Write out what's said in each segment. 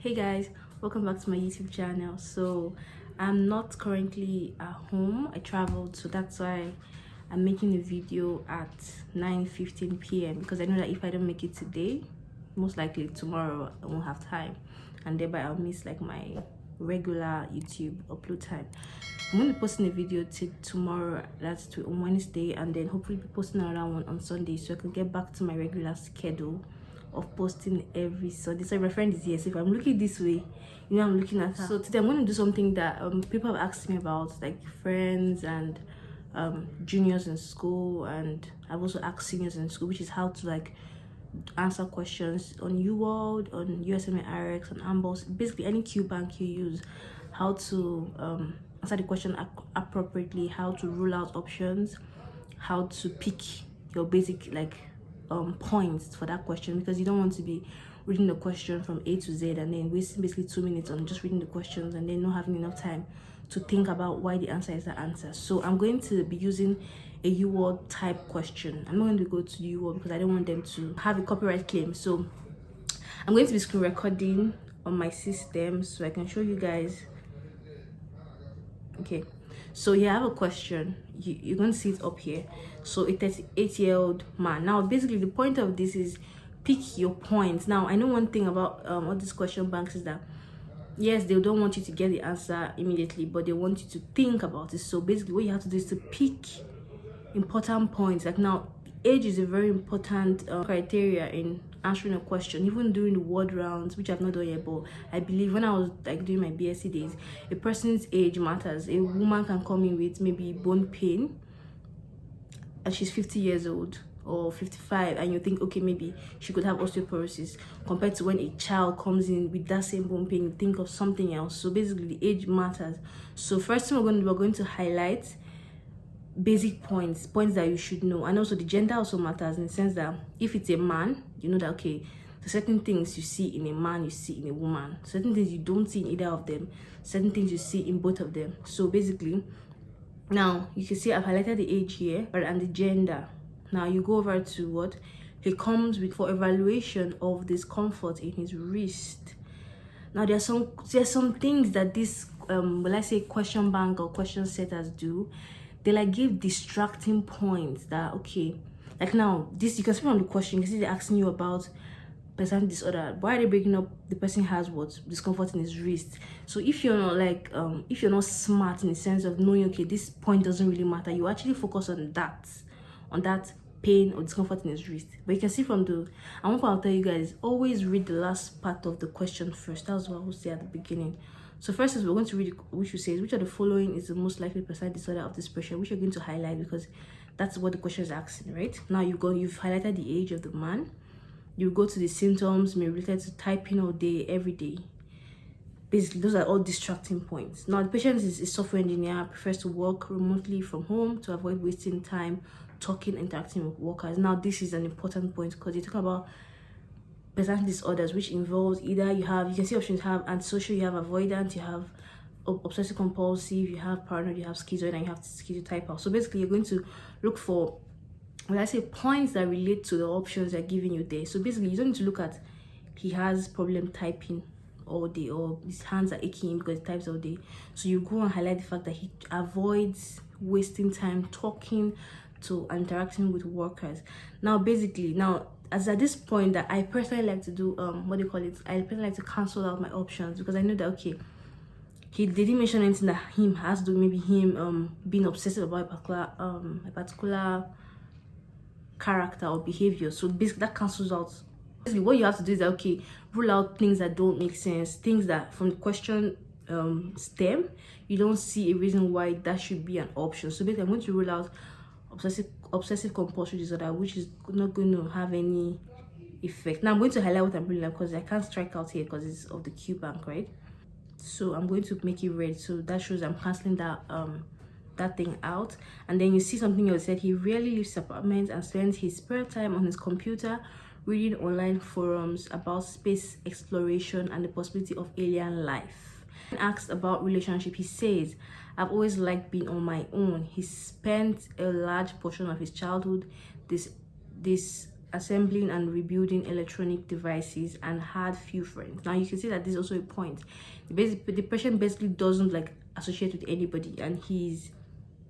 Hey guys, welcome back to my YouTube channel. So I'm not currently at home. I traveled, so that's why I'm making a video at 9:15 p.m. because I know that if I don't make it today, most likely tomorrow I won't have time, and thereby I'll miss like my regular YouTube upload time. I'm going to be posting a video tomorrow, that's on Wednesday, and then hopefully be posting another one on Sunday so I can get back to my regular schedule of posting every Sunday. So my friend is here, so if I'm looking this way, you know I'm looking at her. So today I'm going to do something that people have asked me about, like friends and juniors in school, and I've also asked seniors in school, which is how to like answer questions on Uworld, on USMLE RX, on AMBOSS, basically any QBANK you use, how to answer the question appropriately, how to rule out options, how to pick your basic like points for that question, because you don't want to be reading the question from A to Z and then wasting basically 2 minutes on just reading the questions and then not having enough time to think about why the answer is the answer. So I'm going to be using a Uworld type question. I'm not going to go to Uworld because I don't want them to have a copyright claim. So I'm going to be screen recording on my system so I can show you guys. Okay, so here I have a question. You're going to see it up here. So a 38-year-old man. Now basically the point of this is pick your points. Now I know one thing about all these question banks is that yes, they don't want you to get the answer immediately, but they want you to think about it. So basically what you have to do is to pick important points. Like now, age is a very important criteria in answering a question, even during the word rounds, which I've not done yet, but I believe when I was like doing my BSc days, a person's age matters. A woman can come in with maybe bone pain and she's 50 years old or 55, and you think, okay, maybe she could have osteoporosis, compared to when a child comes in with that same bone pain, you think of something else. So basically the age matters. So first thing we're going to highlight basic points that you should know, and also the gender also matters in the sense that if it's a man, you know that okay, the certain things you see in a man you see in a woman, certain things you don't see in either of them, certain things you see in both of them. So basically now you can see I've highlighted the age here and the gender. Now you go over to what he comes with for evaluation of discomfort in his wrist. Now there's some things that this will I say question bank or question setters do. They like give distracting points that okay, like now this you can see from the question, you can see they're asking you about personality disorder. Why are they breaking up the person has what discomfort in his wrist? So if you're not like if you're not smart in the sense of knowing okay, this point doesn't really matter, you actually focus on that pain or discomfort in his wrist. But you can see from the and one part I'll tell you guys, always read the last part of the question first. That's what I will say at the beginning. So first is we're going to read which says which of the following is the most likely personality disorder of this person, which you're going to highlight because that's what the question is asking, right? Now you've highlighted the age of the man. You go to the symptoms may related to typing all day, every day. Basically, those are all distracting points. Now the patient is a software engineer, prefers to work remotely from home to avoid wasting time talking, interacting with workers. Now this is an important point because you talk about personality disorders, which involves either you can see options, you have antisocial, you have avoidant, you have obsessive compulsive, you have paranoid, you have schizoid, and you have schizotypal. So basically you're going to look for when I say points that relate to the options they're giving you there. So basically you don't need to look at he has problem typing all day or his hands are aching because he types all day. So you go and highlight the fact that he avoids wasting time talking to interacting with workers. Now basically as at this point that I personally like to do I personally like to cancel out my options because I know that okay, they didn't mention anything that him has to do, maybe him being obsessive about a particular character or behavior. So basically that cancels out. Basically what you have to do is that, okay, rule out things that don't make sense, things that from the question stem you don't see a reason why that should be an option. So basically I'm going to rule out obsessive compulsive disorder, which is not going to have any effect. Now I'm going to highlight what I'm ruling out because I can't strike out here because it's of the QBANK, right? So I'm going to make it red, so that shows I'm canceling that thing out. And then you see something else said he rarely leaves his apartment and spends his spare time on his computer reading online forums about space exploration and the possibility of alien life. When asked about relationship, he says, I've always liked being on my own. He spent a large portion of his childhood assembling and rebuilding electronic devices and had few friends. Now you can see that this is also a point. The patient basically doesn't like associate with anybody, and he's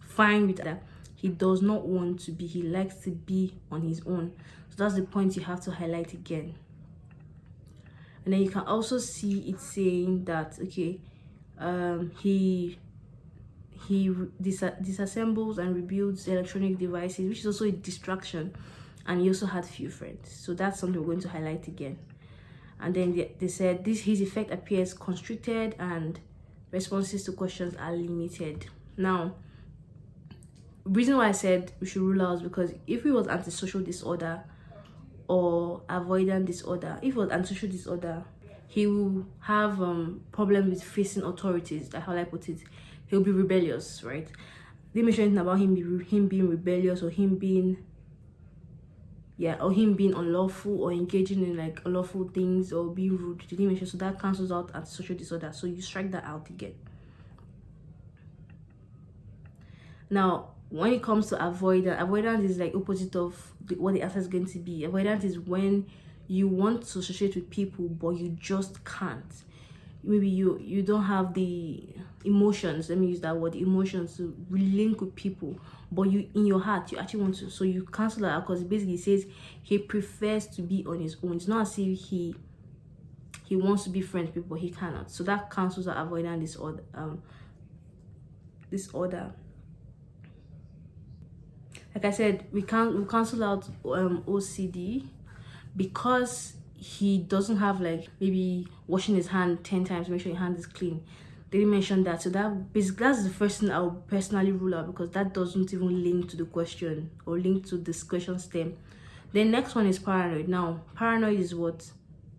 fine with that. He does not want to be, he likes to be on his own. So that's the point you have to highlight again. And then you can also see it saying that, okay, he disassembles and rebuilds electronic devices, which is also a distraction, and he also had few friends. So that's something we're going to highlight again. And then they said his effect appears constricted and responses to questions are limited. Now, reason why I said we should rule out is because if it was antisocial disorder or avoidant disorder, if it was antisocial disorder, he will have problems with facing authorities, like how I put it. He'll be rebellious, right? They mention anything about him being rebellious, or him being unlawful, or engaging in like unlawful things, or being rude. They didn't mention, so that cancels out antisocial disorder. So you strike that out again. Now, when it comes to avoidance is like opposite of what the answer is going to be. Avoidance is when you want to associate with people, but you just can't. Maybe you don't have the emotions, let me use that word, emotions to link with people, but you in your heart you actually want to, so you cancel that out, because it basically says he prefers to be on his own. It's not as if he wants to be friends with people, he cannot. So that cancels out avoidant disorder. Like I said, we cancel out OCD because he doesn't have like maybe washing his hand 10 times, make sure your hand is clean. They didn't mention that. So that's the first thing I would personally rule out, because that doesn't even link to the question or link to this question stem. The next one is paranoid. Now, paranoid is what?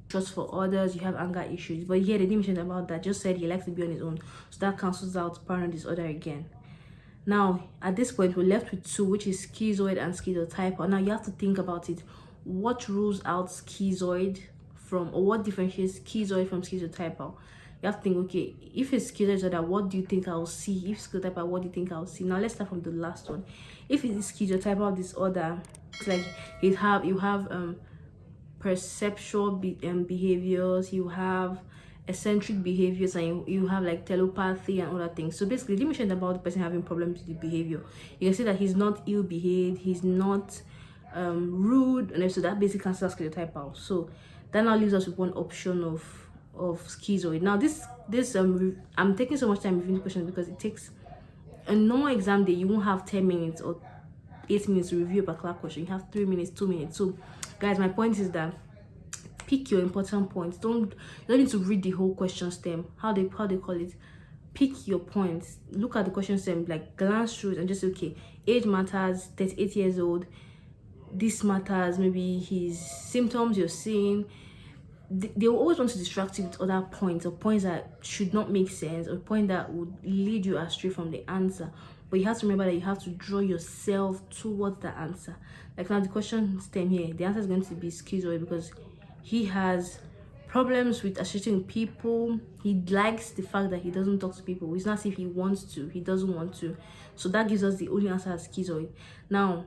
Trust for others, you have anger issues. But here they didn't mention about that, just said he likes to be on his own. So that cancels out paranoid disorder again. Now, at this point, we're left with two, which is schizoid and schizotypal. Now, you have to think about it. What rules out schizoid from, or what differentiates schizoid from schizotypal? You have to think, okay, if it's schizoid disorder, what do you think I'll see? If schizotypal, what do you think I'll see? Now, let's start from the last one. If it's schizotypal disorder, it's like you have perceptual behaviors, you have eccentric behaviors, and you have like telepathy and other things. So basically, let me mention about the person having problems with the behavior. You can see that he's not ill-behaved, he's not rude, and so that basically cancels schizotypal. So that now leaves us with one option of schizoid. Now this I'm taking so much time reviewing the question because it takes a normal exam day. You won't have 10 minutes or 8 minutes to review a particular question. You have 3 minutes, 2 minutes. So guys, my point is that pick your important points. You don't need to read the whole question stem, how they call it. Pick your points, look at the question stem, like glance through it and just say, okay, age matters, 38 years old, this matters, maybe his symptoms you're seeing. They will always want to distract you with other points, or points that should not make sense, or point that would lead you astray from the answer. But you have to remember that you have to draw yourself towards the answer. Like now the question stem here, the answer is going to be schizoid, because he has problems with associating with people. He likes the fact that he doesn't talk to people. It's not as if he wants to, he doesn't want to. So that gives us the only answer as schizoid. Now,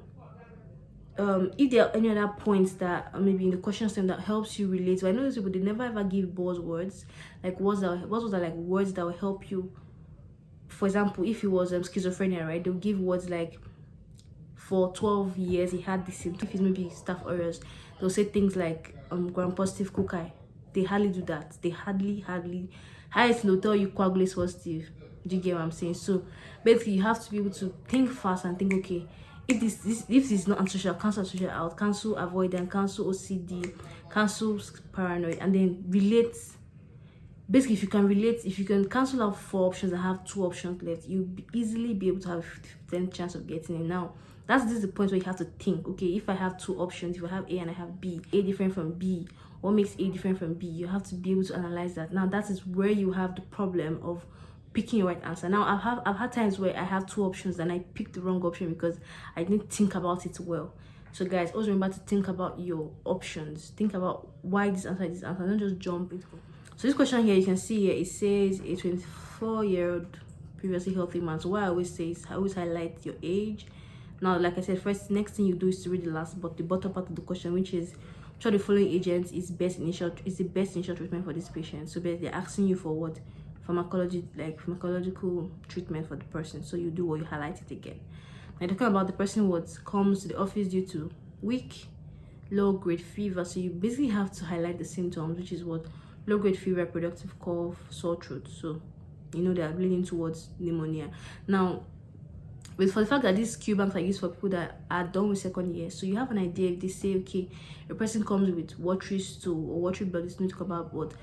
if there are any other points that maybe in the question stem that helps you relate, so I know these people, they never ever give buzzwords, like words that like words that will help you. For example, if he was schizophrenia, right, they'll give words like, for 12 years he had this symptom. If it's maybe staph aureus, they'll say things like gram-positive cocci. They hardly do that. They hardly highest they'll tell you coagulase positive. Do you get what I'm saying? So basically you have to be able to think fast and think, okay, if this is not antisocial, cancel antisocial out, cancel avoidant, cancel OCD, cancel paranoid, and then relate. Basically, if you can cancel out 4 options and have 2 options left, you'll easily be able to have a 50% chance of getting it. Now, this is the point where you have to think, okay, if I have 2 options, if I have A and I have B, A different from B, what makes A different from B? You have to be able to analyze that. Now, that is where you have the problem of picking your right answer. Now, I've had times where I have 2 options and I picked the wrong option because I didn't think about it well. So guys, always remember to think about your options. Think about why this answer is this answer. Don't just jump into it. So this question here, you can see here, it says a 24-year-old previously healthy man. So what I always say is, I always highlight your age Now, like I said, next thing you do is to read the bottom part of the question, which is which of the following agents is the best initial treatment for this patient. So they're asking you for what pharmacological treatment for the person. So you do what you highlight it again. Now talking about the person what comes to the office due to weak, low-grade fever. So you basically have to highlight the symptoms, which is what low-grade fever, productive cough, sore throat. So you know they are leading towards pneumonia. Now, for the fact that these QBANKs are used for people that are done with second year, so you have an idea. If they say, okay, a person comes with watery stool or watery blood, it's going to come about what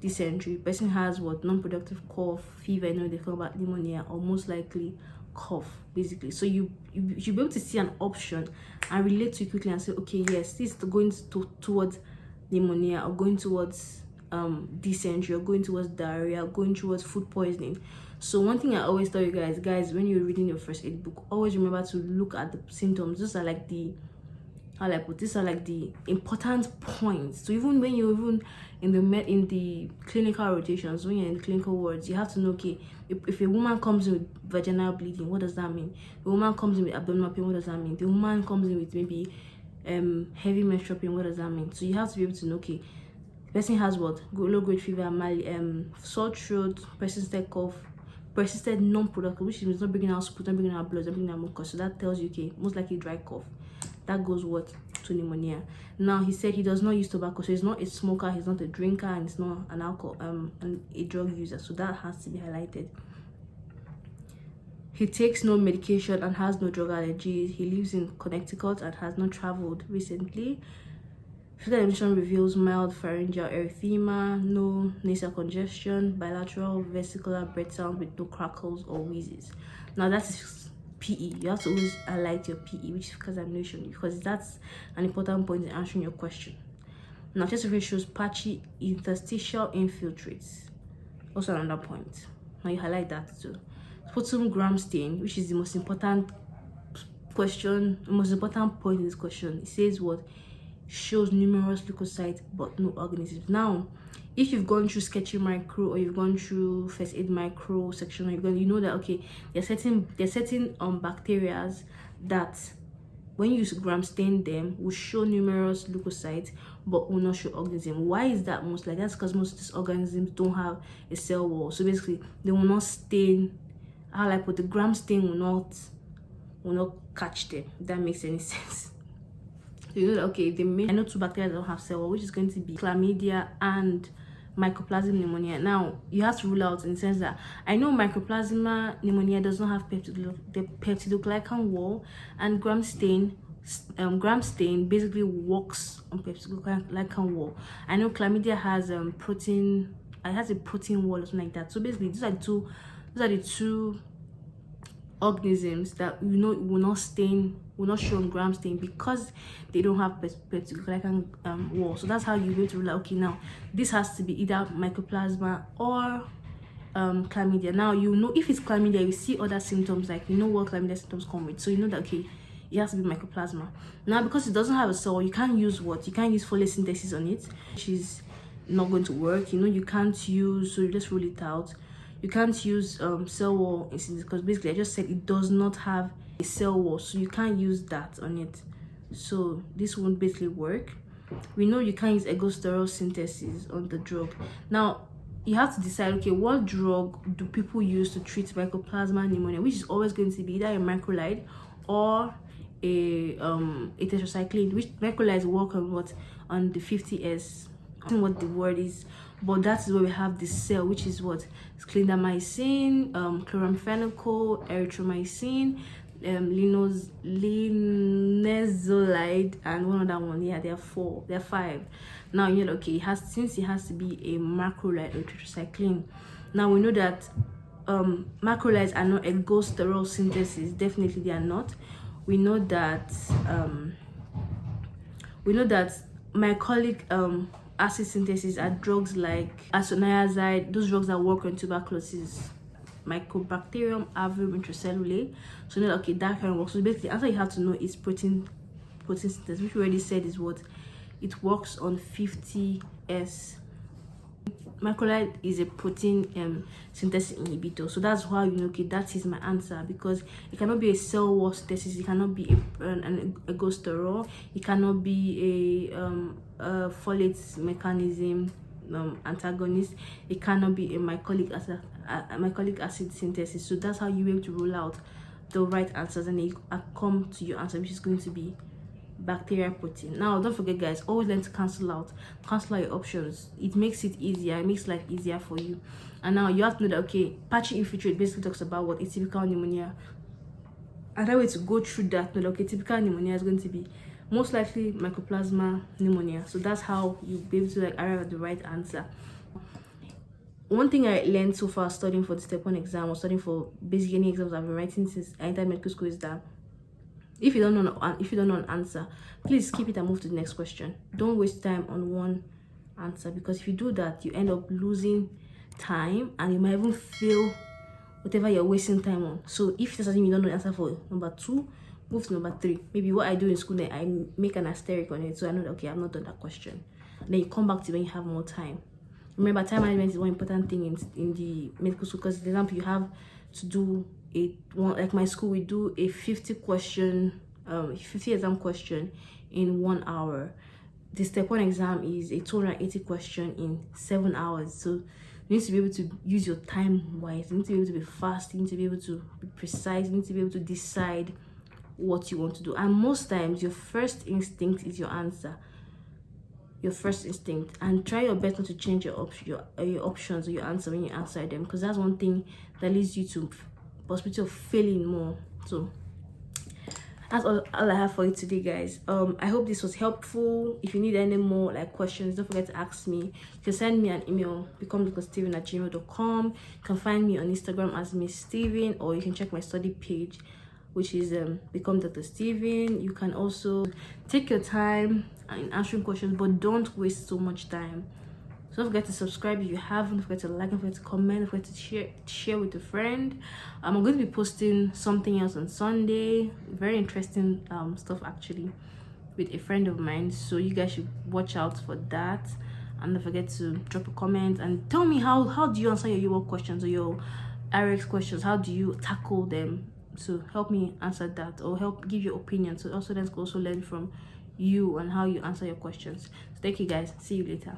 dysentery. Person has what non-productive cough, fever, you know they talk about pneumonia, or most likely cough, basically. So you should be able to see an option and relate to it quickly and say, okay, yes, this is going towards pneumonia, or going towards dysentery, or going towards diarrhea, or going towards food poisoning. So one thing I always tell you guys, when you're reading your first aid book, always remember to look at the symptoms. These are like the important points. So even when you're in the clinical rotations, when you're in the clinical wards, you have to know, okay, if a woman comes in with vaginal bleeding, what does that mean? The woman comes in with abdominal pain, what does that mean? The woman comes in with maybe heavy menstrual pain, what does that mean? So you have to be able to know, okay, the person has what low-grade fever, sore throat, persistent cough, persistent non-productive, which means not bringing out spit, not bringing out blood, not bringing out mucus. So that tells you, okay, most likely dry cough. That goes what to pneumonia. Now he said he does not use tobacco, so he's not a smoker, he's not a drinker, and he's not an alcohol a drug user. So that has to be highlighted. He takes no medication and has no drug allergies. He lives in Connecticut and has not traveled recently. Physical examination reveals mild pharyngeal erythema, no nasal congestion, bilateral vesicular breath sound with no crackles or wheezes. Now that is PE. You have to always highlight your PE, which is examination, because that's an important point in answering your question. Now chest X-ray shows patchy interstitial infiltrates. Also another point. Now you highlight that too. Sputum gram stain, which is the most important question, the most important point in this question. It says what? Shows numerous leukocytes but no organisms. Now, if you've gone through sketchy micro, or you've gone through first aid micro section, you know that okay, there's certain bacteria that when you gram stain them will show numerous leukocytes but will not show organism. Why is that? Most like that's because most of these organisms don't have a cell wall, so basically they will not stain. The gram stain will not catch them, if that makes any sense. You know that okay, I know two bacteria that don't have cell wall, which is going to be chlamydia and mycoplasma pneumonia. Now you have to rule out in the sense that I know mycoplasma pneumonia does not have the peptidoglycan wall, and gram stain basically works on peptidoglycan wall. I know chlamydia has protein, it has a protein wall or something like that. So basically these are the two organisms that you know will not show on gram stain because they don't have peptidoglycan wall. So that's how you go to rule out, okay, now this has to be either mycoplasma or chlamydia. Now you know if it's chlamydia, you see other symptoms, like you know what chlamydia symptoms come with, so you know that okay, it has to be mycoplasma. Now because it doesn't have a cell, you can't use folate synthesis on it, which is not going to work. You know you can't use, so you just rule it out. You can't use cell wall because basically I just said it does not have a cell wall, so you can't use that on it. So this won't basically work. We know you can't use ergosterol synthesis on the drug. Now you have to decide, okay, what drug do people use to treat mycoplasma pneumonia, which is always going to be either a macrolide or a tetracycline, which macrolides work on the 50S. I don't know what the word is, but that is where we have the cell, which is what clindamycin, chloramphenicol, erythromycin, linezolide, and one other one. Yeah, there are five. Now you know, okay, since it has to be a macrolide or tetracycline. Now we know that macrolides are not ergosterol synthesis. Definitely they are not. We know that mycolic acid synthesis are drugs like isoniazid, those drugs that work on tuberculosis, Mycobacterium avium intracellular. So you know, okay, that can work. So basically, answer you have to know is protein synthesis, which we already said is what it works on 50S. macrolide is a protein synthesis inhibitor. So that's why, you know, okay, that is my answer, because it cannot be a cell wall synthesis, it cannot be a gosterol, it cannot be a folate mechanism antagonist, it cannot be a mycolic acid synthesis. So that's how you will be able to rule out the right answers, and then you come to your answer, which is going to be bacterial protein. Now don't forget, guys, always learn to cancel out your options. It makes it easier, it makes life easier for you. And now you have to know that, okay, patchy infiltrate basically talks about what? Atypical pneumonia. Another way to go through that, know that, okay, typical pneumonia is going to be most likely mycoplasma pneumonia. So that's how you'll be able to like arrive at the right answer. One thing I learned so far studying for the step 1 exam, or studying for basically any exams I've been writing since I entered medical school, is that if you don't know an answer, please skip it and move to the next question. Don't waste time on one answer, because if you do that, you end up losing time and you might even fail whatever you're wasting time on. So if there's something you don't know the answer for number 2, move to number 3. Maybe what I do in school, then I make an asterisk on it, so I know that, okay, I've not done that question. And then you come back to when you have more time. Remember, time management is one important thing in the medical school, because, for example, you have to do like my school, we do a 50 exam question in 1 hour. The step 1 exam is a 280 question in 7 hours. So you need to be able to use your time wise. You need to be able to be fast. You need to be able to be precise. You need to be able to decide what you want to do. And most times, your first instinct is your answer. Your first instinct, and try your best not to change your options or your answer when you answer them, because that's one thing that leads you to possibility of failing more. So that's all I have for you today, guys. I hope this was helpful. If you need any more like questions, don't forget to ask me. You can send me an email, becomedoctorsteven@gmail.com. You can find me on Instagram as Miss Steven, or you can check my study page, which is Become Dr. Steven. You can also take your time in answering questions, but don't waste so much time. So don't forget to subscribe if you haven't. Don't forget to like, don't forget to comment, don't forget to share with a friend. I'm going to be posting something else on Sunday, very interesting stuff actually, with a friend of mine, so you guys should watch out for that. And don't forget to drop a comment and tell me how do you answer your UWorld questions or your RX questions. How do you tackle them? So help me answer that, or help give your opinion, so also let's also learn from you and how you answer your questions. So thank you, guys. See you later.